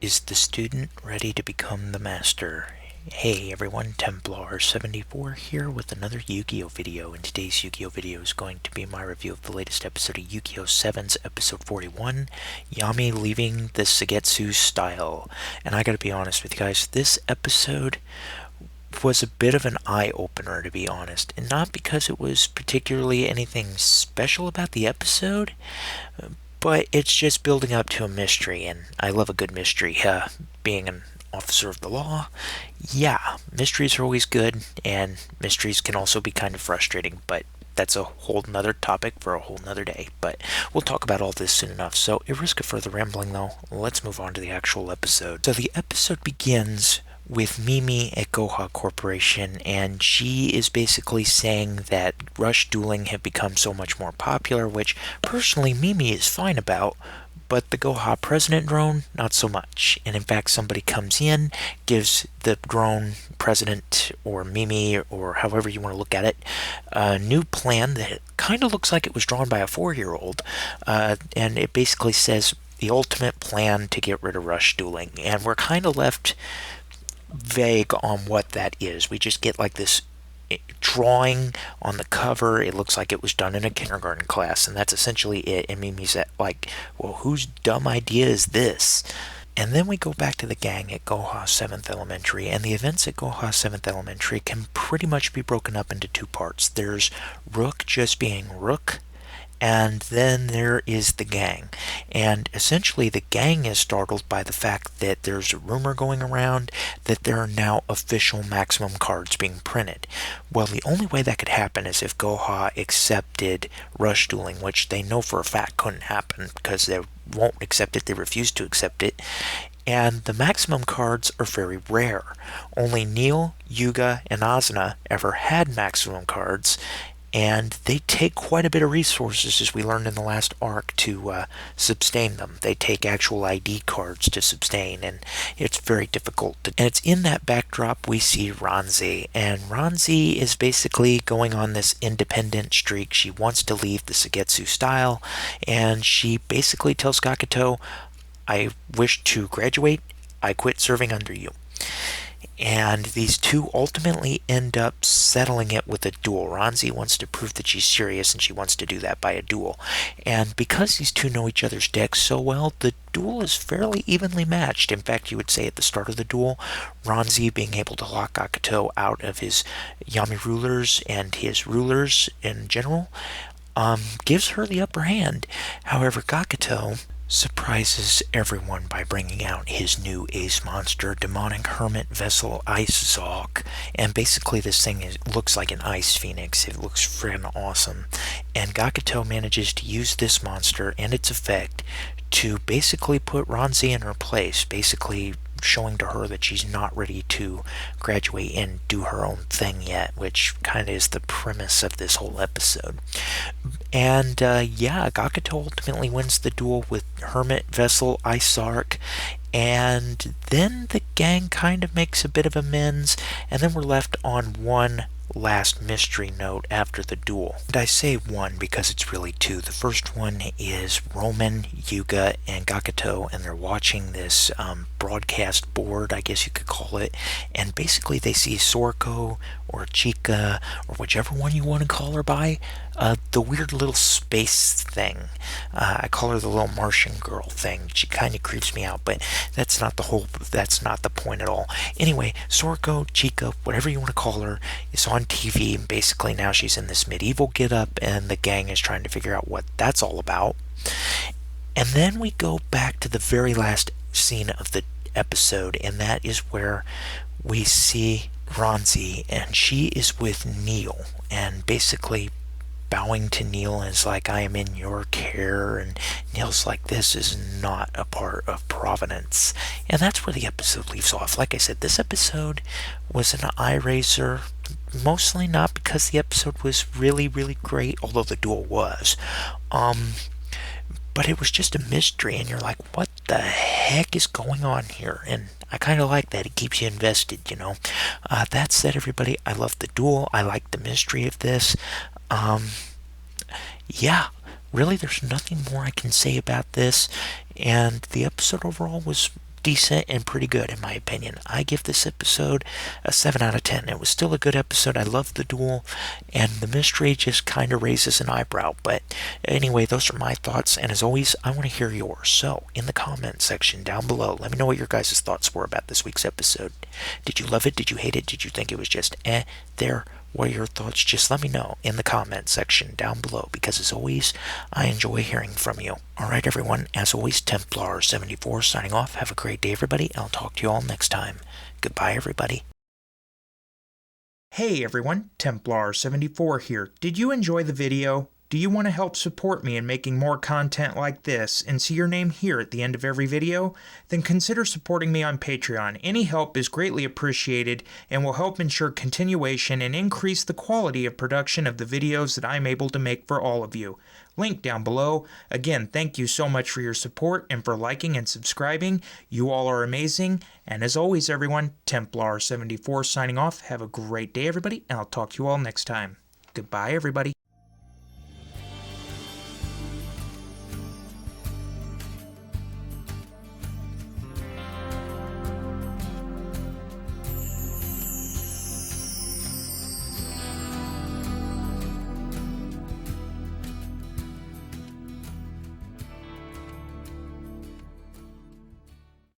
Is the student ready to become the master? Hey everyone, Templar74 here with another Yu-Gi-Oh video, and today's Yu-Gi-Oh video is going to be my review of the latest episode of Yu-Gi-Oh! 7's episode 41, Yami leaving the Suigetsu style. And I gotta be honest with you guys, this episode was a bit of an eye-opener, to be honest, and not because it was particularly anything special about the episode, but it's just building up to a mystery, and I love a good mystery. Being an officer of the law, yeah, mysteries are always good, and mysteries can also be kind of frustrating, but that's a whole nother topic for a whole nother day. But we'll talk about all this soon enough. So, at risk of further rambling though, let's move on to the actual episode. So the episode begins with Mimi at Goha Corporation, and she is basically saying that rush dueling had become so much more popular, which personally Mimi is fine about, but the Goha president drone, not so much. And in fact, somebody comes in, gives the drone president, or Mimi, or however you want to look at it, a new plan that kind of looks like it was drawn by a 4-year-old, and it basically says the ultimate plan to get rid of rush dueling, and we're kind of left vague on what that is. We just get like this drawing on the cover. It looks like it was done in a kindergarten class, and that's essentially it. And Mimi's like, well, whose dumb idea is this? And then we go back to the gang at Goha 7th Elementary, and the events at Goha 7th Elementary can pretty much be broken up into two parts. There's Rook just being Rook, and then there is the gang. And essentially the gang is startled by the fact that there's a rumor going around that there are now official maximum cards being printed. Well, the only way that could happen is if Goha accepted rush dueling, which they know for a fact couldn't happen because they won't accept it, they refuse to accept it. And the maximum cards are very rare. Only Neil, Yuga, and Asuna ever had maximum cards, and they take quite a bit of resources, as we learned in the last arc, to sustain them. They take actual ID cards to sustain, and it's very difficult. And it's in that backdrop we see Ranzi, and Ranzi is basically going on this independent streak. She wants to leave the Suigetsu style, and she basically tells Gakuto, I wish to graduate, I quit serving under you. And these two ultimately end up settling it with a duel. Ranzi wants to prove that she's serious, and she wants to do that by a duel. And because these two know each other's decks so well, the duel is fairly evenly matched. In fact, you would say at the start of the duel, Ranzi being able to lock Gakuto out of his Yami rulers and his rulers in general gives her the upper hand. However, Gakuto surprises everyone by bringing out his new ace monster, Demonic Hermit Vessel Ice Zog. And basically this thing looks like an ice phoenix. It looks friggin' awesome. And Gakuto manages to use this monster and its effect to basically put Ranzi in her place, basically showing to her that she's not ready to graduate and do her own thing yet, which kind of is the premise of this whole episode. And yeah, Gakuto ultimately wins the duel with Hermit Vessel Ice Arc, and then the gang kind of makes a bit of amends, and then we're left on one last mystery note after the duel. And I say one because it's really two. The first one is Roman, Yuga, and Gakuto, and they're watching this broadcast board, I guess you could call it, and basically they see Sorko or Chica, or whichever one you want to call her by, the weird little space thing. I call her the little Martian girl thing. She kind of creeps me out, but that's not the point at all. Anyway, Sorko, Chica, whatever you want to call her, is on TV, and basically now she's in this medieval get-up, and the gang is trying to figure out what that's all about. And then we go back to the very last scene of the episode, and that is where we see Ranzi, and she is with Neil, and basically bowing to Neil is like, I am in your care, and Neil's like, this is not a part of Providence. And that's where the episode leaves off. Like I said, this episode was an eye raiser, mostly not because the episode was really, really great, although the duel was. But it was just a mystery, and you're like, what the heck is going on here? And I kind of like that. It keeps you invested, you know. That said, everybody, I love the duel. I like the mystery of this. Yeah, really, there's nothing more I can say about this. And the episode overall was decent and pretty good in my opinion. I give this episode a 7 out of 10. It was still a good episode. I loved the duel, and the mystery just kind of raises an eyebrow. But anyway, those are my thoughts, and as always, I want to hear yours. So, in the comment section down below, let me know what your guys' thoughts were about this week's episode. Did you love it? Did you hate it? Did you think it was just there? What are your thoughts? Just let me know in the comment section down below, because as always, I enjoy hearing from you. Alright everyone, as always, Templar74 signing off. Have a great day everybody. I'll talk to you all next time. Goodbye everybody. Hey everyone, Templar74 here. Did you enjoy the video? Do you want to help support me in making more content like this and see your name here at the end of every video? Then consider supporting me on Patreon. Any help is greatly appreciated and will help ensure continuation and increase the quality of production of the videos that I'm able to make for all of you. Link down below. Again, thank you so much for your support and for liking and subscribing. You all are amazing. And as always everyone, Templar74 signing off. Have a great day everybody, and I'll talk to you all next time. Goodbye everybody.